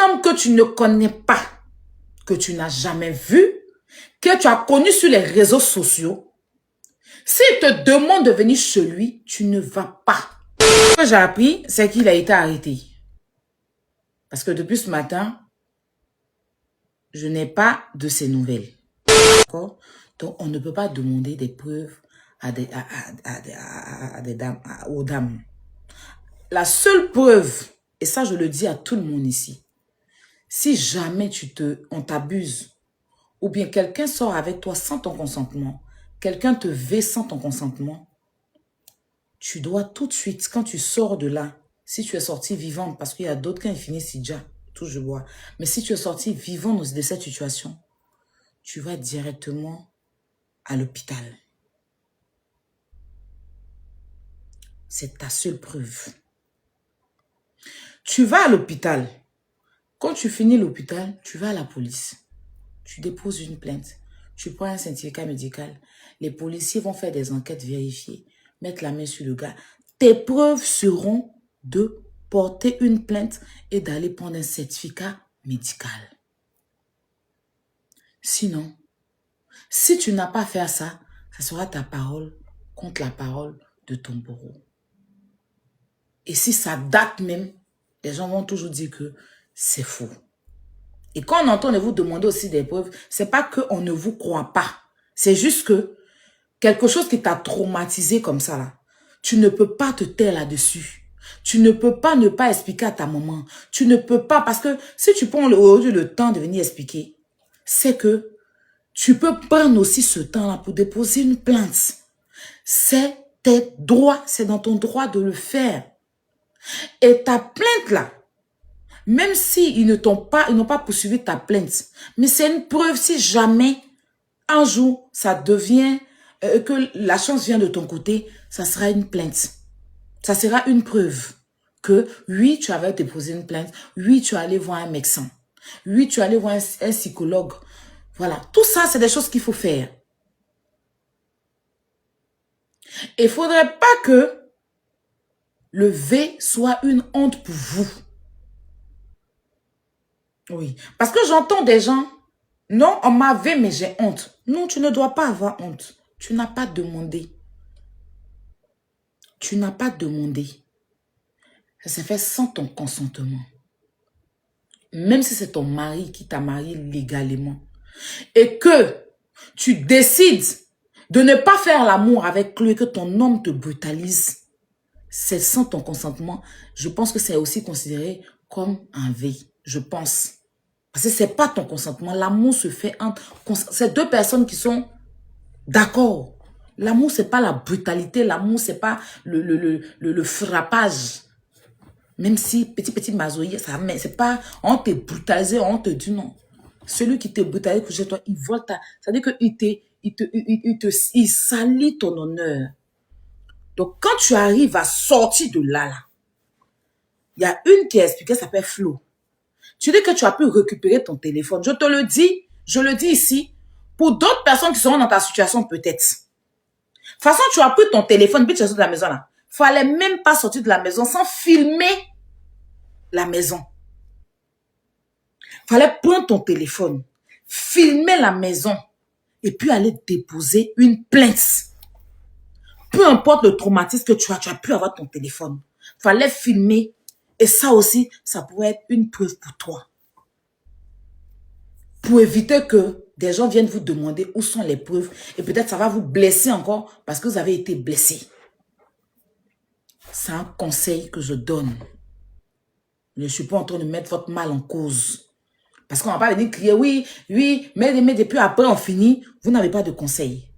homme que tu ne connais pas, que tu n'as jamais vu, que tu as connu sur les réseaux sociaux, s'il te demande de venir chez lui, tu ne vas pas. Ce que j'ai appris, c'est qu'il a été arrêté. Parce que depuis ce matin, je n'ai pas de ces nouvelles. D'accord? Donc, on ne peut pas demander des preuves aux dames. La seule preuve, et ça je le dis à tout le monde ici, si jamais on t'abuse, ou bien quelqu'un sort avec toi sans ton consentement, quelqu'un te veut sans ton consentement, tu dois tout de suite, quand tu sors de là, si tu es sorti vivant, parce qu'il y a d'autres qui finissent déjà, tout je vois, mais si tu es sorti vivant de cette situation, tu vas directement à l'hôpital. C'est ta seule preuve. Tu vas à l'hôpital. Quand tu finis l'hôpital, tu vas à la police. Tu déposes une plainte. Tu prends un certificat médical. Les policiers vont faire des enquêtes vérifiées, mettre la main sur le gars. Tes preuves seront de porter une plainte et d'aller prendre un certificat médical. Sinon, si tu n'as pas fait ça, ça sera ta parole contre la parole de ton bourreau. Et si ça date même, les gens vont toujours dire que c'est faux. Et quand on entend vous demander aussi des preuves, c'est pas qu'on ne vous croit pas. C'est juste que quelque chose qui t'a traumatisé comme ça là, tu ne peux pas te taire là-dessus. Tu ne peux pas ne pas expliquer à ta maman. Tu ne peux pas, parce que si tu prends le temps de venir expliquer, c'est que tu peux prendre aussi ce temps-là pour déposer une plainte. C'est tes droits, c'est dans ton droit de le faire. Et ta plainte là, même s'ils n'ont pas poursuivi ta plainte, mais c'est une preuve si jamais un jour ça devient, que la chance vient de ton côté, ça sera une plainte. Ça sera une preuve que oui, tu avais déposé une plainte, oui, tu es allé voir un médecin, oui, tu es allé voir un psychologue. Voilà, tout ça, c'est des choses qu'il faut faire. Il ne faudrait pas que le V soit une honte pour vous. Oui, parce que j'entends des gens, non, on m'a V, mais j'ai honte. Non, tu ne dois pas avoir honte. Tu n'as pas demandé. Tu n'as pas demandé. Ça s'est fait sans ton consentement. Même si c'est ton mari qui t'a marié légalement. Et que tu décides de ne pas faire l'amour avec lui, que ton homme te brutalise, c'est sans ton consentement. Je pense que c'est aussi considéré comme un V. Je pense. Parce que ce n'est pas ton consentement. L'amour se fait entre... C'est deux personnes qui sont d'accord. L'amour, ce n'est pas la brutalité. L'amour, ce n'est pas le frappage. Même si petit mazoïe, ça, mais c'est pas... On te brutalisé, on te dit non. Celui qui te brutalise chez toi, il vole ta... C'est-à-dire qu'il salit ton honneur. Donc, quand tu arrives à sortir de là, il y a une qui a expliqué, ça s'appelle Flo. Tu dis que tu as pu récupérer ton téléphone. Je te le dis, je le dis ici, pour d'autres personnes qui seront dans ta situation peut-être. De toute façon, tu as pris ton téléphone, puis tu es sorti de la maison là. Il ne fallait même pas sortir de la maison sans filmer la maison. Il fallait prendre ton téléphone, filmer la maison et puis aller déposer une plainte. Peu importe le traumatisme que tu as pu avoir ton téléphone. Il fallait filmer. Et ça aussi, ça pourrait être une preuve pour toi. Pour éviter que des gens viennent vous demander où sont les preuves. Et peut-être ça va vous blesser encore parce que vous avez été blessé. C'est un conseil que je donne. Je ne suis pas en train de mettre votre mal en cause. Parce qu'on ne va pas venir crier, oui, mais depuis après on finit. Vous n'avez pas de conseil.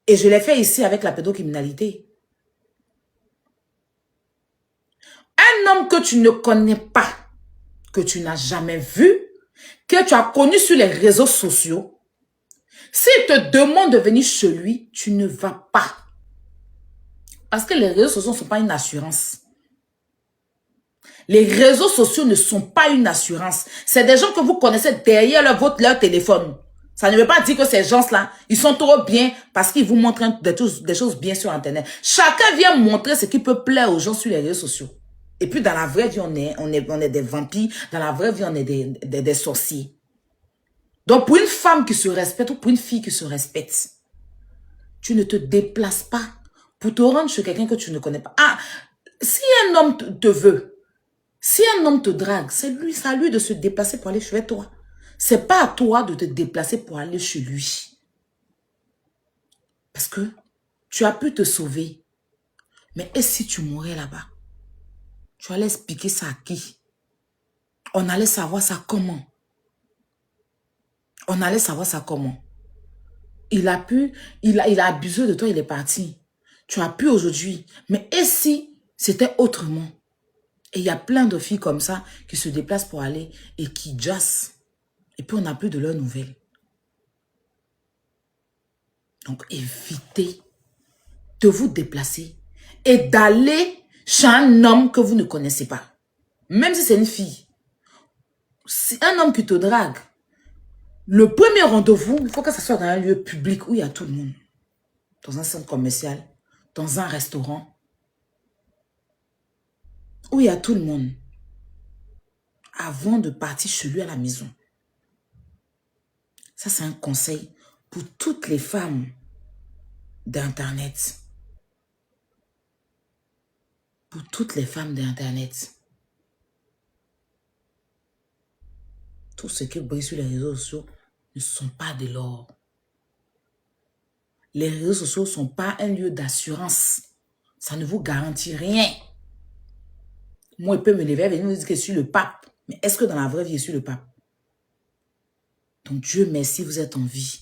Et je l'ai fait ici avec la pédocriminalité. Un homme que tu ne connais pas, que tu n'as jamais vu, que tu as connu sur les réseaux sociaux, s'il te demande de venir chez lui, tu ne vas pas. Parce que les réseaux sociaux ne sont pas une assurance. Les réseaux sociaux ne sont pas une assurance. C'est des gens que vous connaissez derrière leur téléphone. Ça ne veut pas dire que ces gens-là, ils sont trop bien parce qu'ils vous montrent des choses bien sur Internet. Chacun vient montrer ce qui peut plaire aux gens sur les réseaux sociaux. Et puis, dans la vraie vie, on est des vampires. Dans la vraie vie, on est des sorciers. Donc, pour une femme qui se respecte ou pour une fille qui se respecte, tu ne te déplaces pas pour te rendre chez quelqu'un que tu ne connais pas. Ah, si un homme te veut, si un homme te drague, c'est à lui de se déplacer pour aller chez toi. C'est pas à toi de te déplacer pour aller chez lui. Parce que tu as pu te sauver. Mais et si tu mourais là-bas? Tu allais expliquer ça à qui? On allait savoir ça comment? On allait savoir ça comment? Il a abusé de toi, il est parti. Tu as pu aujourd'hui. Mais et si c'était autrement? Et il y a plein de filles comme ça qui se déplacent pour aller et qui jassent. Et puis on n'a plus de leurs nouvelles. Donc évitez de vous déplacer et d'aller chez un homme que vous ne connaissez pas. Même si c'est une fille. Si un homme qui te drague, le premier rendez-vous, il faut que ça soit dans un lieu public où il y a tout le monde. Dans un centre commercial, dans un restaurant, où il y a tout le monde. Avant de partir chez lui à la maison. Ça, c'est un conseil pour toutes les femmes d'Internet. Pour toutes les femmes d'Internet. Tout ce qui brille sur les réseaux sociaux ne sont pas de l'or. Les réseaux sociaux ne sont pas un lieu d'assurance. Ça ne vous garantit rien. Moi, il peut me lever et venir me dire que je suis le pape. Mais est-ce que dans la vraie vie, je suis le pape? Donc, Dieu merci, vous êtes en vie.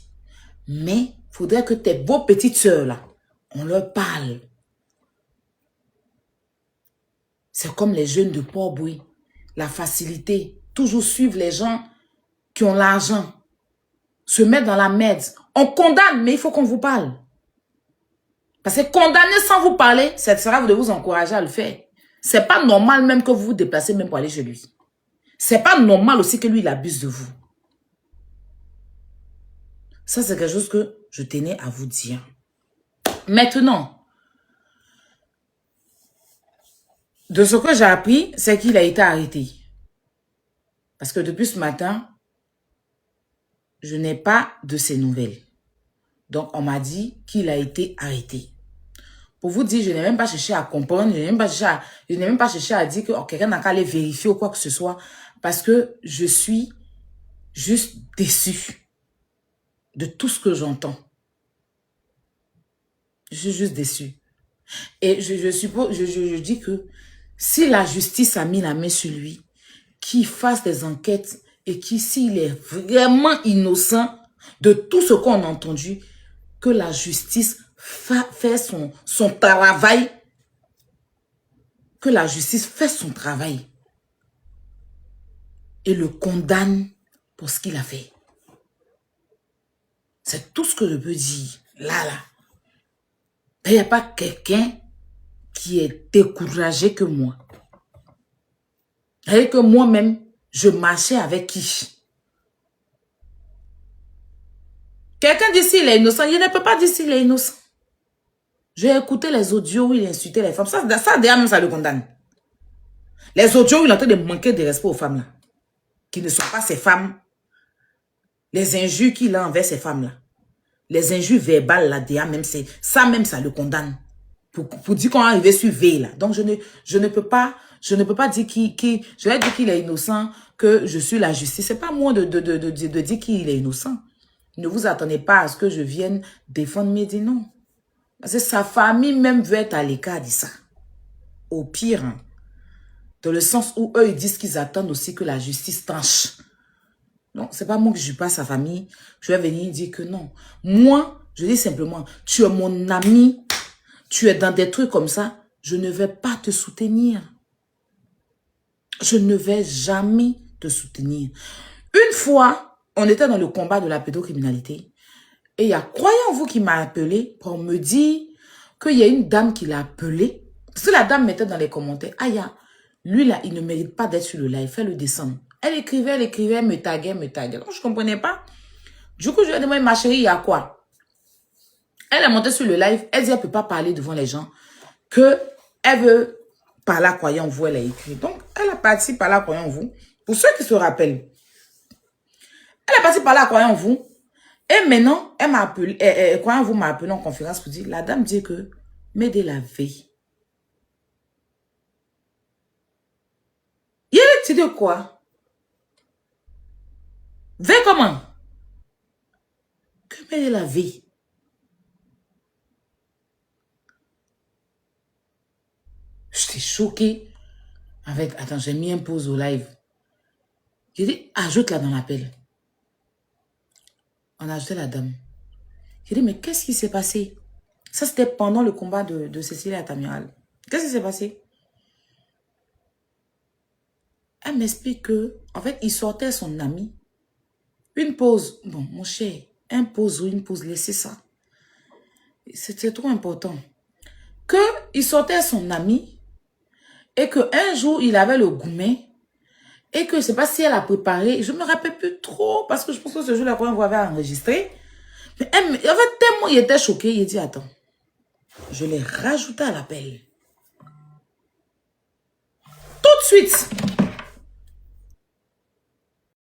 Mais il faudrait que tes beaux petites sœurs, là, on leur parle. C'est comme les jeunes de Port-Bouilly. La facilité. Toujours suivre les gens qui ont l'argent. Se mettre dans la merde. On condamne, mais il faut qu'on vous parle. Parce que condamner sans vous parler, ça sera de vous encourager à le faire. C'est pas normal même que vous vous déplacez même pour aller chez lui. C'est pas normal aussi que lui, il abuse de vous. Ça, c'est quelque chose que je tenais à vous dire. Maintenant, de ce que j'ai appris, c'est qu'il a été arrêté. Parce que depuis ce matin, je n'ai pas de ses nouvelles. Donc, on m'a dit qu'il a été arrêté. Pour vous dire, je n'ai même pas cherché à comprendre, je n'ai même pas cherché à dire que quelqu'un n'a qu'à aller vérifier ou quoi que ce soit. Parce que je suis juste déçue de tout ce que j'entends. Je suis juste déçue. Et je dis que si la justice a mis la main sur lui, qu'il fasse des enquêtes et s'il est vraiment innocent de tout ce qu'on a entendu, que la justice fait son travail, que la justice fait son travail et le condamne pour ce qu'il a fait. C'est tout ce que je peux dire. Là. Il n'y a pas quelqu'un qui est découragé que moi. Et que moi-même, je marchais avec qui? Quelqu'un dit s'il est innocent, il ne peut pas dire s'il est innocent. J'ai écouté les audios où il insultait les femmes. Ça déjà même, ça le condamne. Les audios où il est en train de manquer de respect aux femmes là. Qui ne sont pas ses femmes. Les injures qu'il a envers ces femmes là. Les injures verbales là, déjà même, ça même, ça le condamne. Pour dire qu'on est arrivé sur V là. Donc, je ne peux pas dire je vais dire qu'il est innocent, que je suis la justice. C'est pas moi de dire qu'il est innocent. Ne vous attendez pas à ce que je vienne défendre Mehdi, non. Parce que sa famille même veut être à l'écart de ça. Au pire, hein. Dans le sens où eux, ils disent qu'ils attendent aussi que la justice tranche. Non, c'est pas moi que je suis pas sa famille. Je vais venir dire que non. Moi, je dis simplement, tu es mon ami, tu es dans des trucs comme ça, je ne vais pas te soutenir. Je ne vais jamais te soutenir. Une fois, on était dans le combat de la pédocriminalité. Et il y a Croyant-vous qui m'a appelé pour me dire qu'il y a une dame qui l'a appelé. Parce que la dame mettait dans les commentaires, Aya, lui là, il ne mérite pas d'être sur le live, fais-le descendre. Elle écrivait, me taguait. Donc, je ne comprenais pas. Du coup, je lui ai demandé, ma chérie, il y a quoi? Elle est montée sur le live, elle dit, elle ne peut pas parler devant les gens, qu'elle veut par là, croyant en vous, elle a écrit. Donc, elle a parti par là, croyant en vous. Pour ceux qui se rappellent, elle est partie par là, croyant en vous. Et maintenant, elle m'a appelé, croyant vous m'a appelé en conférence pour dire, la dame dit que m'aider la veille. Il a dit de quoi? Veille comment? Que m'aider la veille. J'étais choquée. Avec, attends, j'ai mis un pause au live. J'ai dit, ajoute-la dans l'appel. On a ajouté la dame. J'ai dit, mais qu'est-ce qui s'est passé? Ça, c'était pendant le combat de Cécile Atamiral. Qu'est-ce qui s'est passé? Elle m'explique que, en fait, il sortait son ami. Une pause. Bon, mon cher, un pause ou une pause, laissez ça. C'était trop important. Que il sortait son ami et qu'un jour, il avait le gourmet et que je ne sais pas si elle a préparé. Je ne me rappelle plus trop parce que je pense que ce jour-là, quand on avait enregistré. Mais en fait, tellement il était choqué, il dit, attends, je l'ai rajouté à l'appel. Tout de suite.